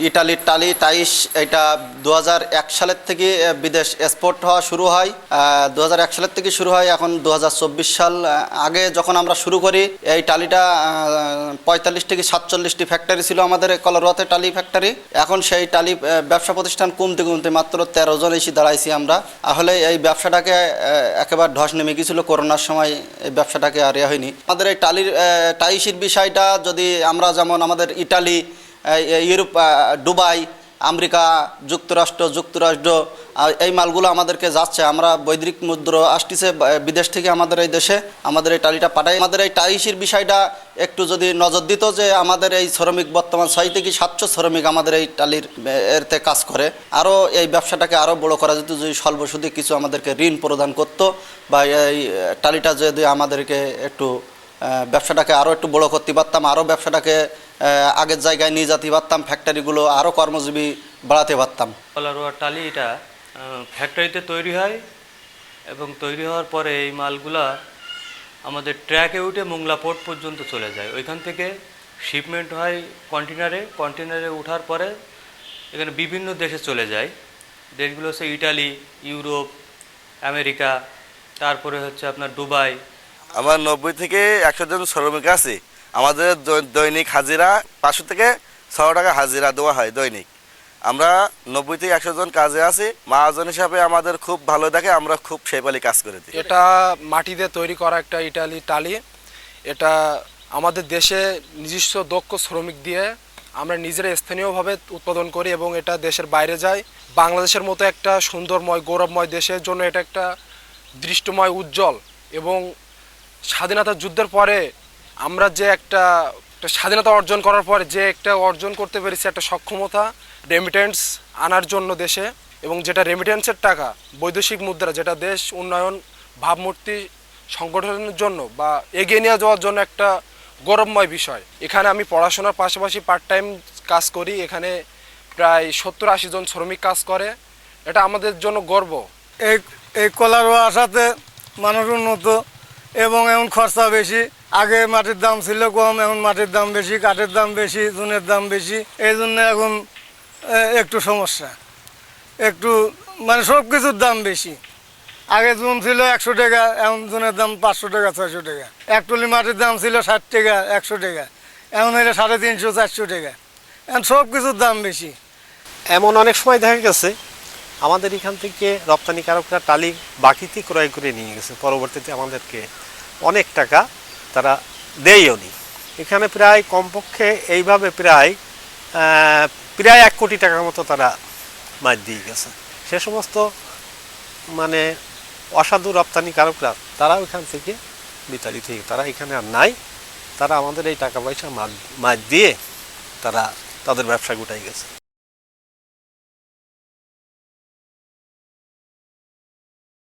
ইটালির টালি টাইস এটা 2001 সালের থেকে বিদেশ এক্সপোর্ট হওয়া শুরু হয়। 2001 সালের থেকে শুরু হয়, এখন 2024 সাল। আগে যখন আমরা শুরু করি এই টালিটা 45 থেকে 47টি ফ্যাক্টরি ছিল আমাদের কলারোয়াতে টালি ফ্যাক্টরি। এখন সেই টালি ব্যবসা প্রতিষ্ঠান কমতে কমতে মাত্র 13 জন এসে দাঁড়াইছি আমরা। আসলে এই ব্যবসাটাকে একেবারে ধস নেমে গিয়েছিল করোনার সময়, এই ব্যবসাটাকে আর হয়নি। আমাদের এই টালির টাইসের বিষয়টা যদি আমরা যেমন আমাদের ইটালি, ইউরোপ, দুবাই, আমেরিকা যুক্তরাষ্ট্র এই মালগুলো আমাদেরকে যাচ্ছে। আমরা বৈদেশিক মুদ্রা আসতেছে বিদেশ থেকে আমাদের এই দেশে, আমাদের এই টালিটা পাঠাই। আমাদের এই টাইসের বিষয়টা একটু যদি নজর দিত যে আমাদের এই শ্রমিক বর্তমান 6 থেকে 700 শ্রমিক আমাদের এই টালির এরতে কাজ করে, আরও এই ব্যবসাটাকে আরও বড় করা যেত। যদি স্বল্পসুদে কিছু আমাদেরকে ঋণ প্রদান করতো বা এই টালিটা যদি আমাদেরকে একটু ব্যবসাটাকে আরও একটু বড় করতে পারতাম, আরও ব্যবসাটাকে আগের জায়গায় নিয়ে যেতে পারতাম, ফ্যাক্টরিগুলো আরও কর্মজীবী বাড়াতে পারতাম। কলারোয়া টালি এটা ফ্যাক্টরিতে তৈরি হয় এবং তৈরি হওয়ার পরে এই মালগুলা আমাদের ট্র্যাকে উঠে মোংলা পোর্ট পর্যন্ত চলে যায়। ওইখান থেকে শিপমেন্ট হয় কন্টেনারে ওঠার পরে এখানে বিভিন্ন দেশে চলে যায়। দেশগুলো হচ্ছে ইটালি, ইউরোপ, আমেরিকা, তারপরে হচ্ছে আপনার দুবাই। আমার 90 থেকে 100 জন শ্রমিক আছে। আমাদের দৈনিক হাজিরা 500 থেকে 600 টাকা হাজিরা দেওয়া হয় দৈনিক। আমরা 90 থেকে 100 জন কাজে আছি। মহাজন হিসাবে আমাদের খুব ভালো দেখে, আমরা খুব সেপালি কাজ করে দিই। এটা মাটি দিয়ে তৈরি করা একটা ইটালি টালি। এটা আমাদের দেশে নিজস্ব দক্ষ শ্রমিক দিয়ে আমরা নিজেরা স্থানীয়ভাবে উৎপাদন করি এবং এটা দেশের বাইরে যায়। বাংলাদেশের মতো একটা সুন্দরময় গৌরবময় দেশের জন্য এটা একটা দৃষ্টময় উজ্জ্বল, এবং স্বাধীনতা যুদ্ধের পরে আমরা যে একটা স্বাধীনতা অর্জন করার পরে যে একটা অর্জন করতে পেরেছি একটা সক্ষমতা রেমিটেন্স আনার জন্য দেশে, এবং যেটা রেমিটেন্সের টাকা বৈদেশিক মুদ্রা যেটা দেশ উন্নয়ন ভাবমূর্তি সংগঠনের জন্য বা এগিয়ে নিয়ে যাওয়ার জন্য একটা গৌরবময় বিষয়। এখানে আমি পড়াশোনার পাশাপাশি পার্ট টাইম কাজ করি। এখানে প্রায় 70-80 জন শ্রমিক কাজ করে। এটা আমাদের জন্য গর্ব। এই কলারোয়া আসাতে মানুষ উন্নত এবং এখন খরচা বেশি। আগে মাটির দাম ছিল কম, এখন মাটির দাম বেশি, কাঠের দাম বেশি, চুনের দাম বেশি। এই জন্য এখন একটু সমস্যা, একটু মানে সব কিছুর দাম বেশি। আগে চুন ছিল 100 টাকা, এখন চুনের দাম 500 টাকা 600 টাকা। এক টলি মাটির দাম ছিল 60 টাকা 100 টাকা, এখন হইলে 350-400 টাকা। এখন সব কিছুর দাম বেশি। এমন অনেক সময় দেখা গেছে আমাদের এখান থেকে রপ্তানিকারকরা টালি বাকিতে ক্রয় করে নিয়ে গেছে, পরবর্তীতে আমাদেরকে অনেক টাকা তারা দেয়ও নি। এখানে প্রায় কমপক্ষে এইভাবে প্রায় 1 কোটি টাকার মতো তারা মার দিয়ে গেছে। সে সমস্ত মানে অসাধু রপ্তানিকারকরা তারা ওইখান থেকে বিতাড়িত হয়ে তারা এখানে আর নাই। তারা আমাদের এই টাকা পয়সা মার দিয়ে তারা তাদের ব্যবসা গুটাই গেছে।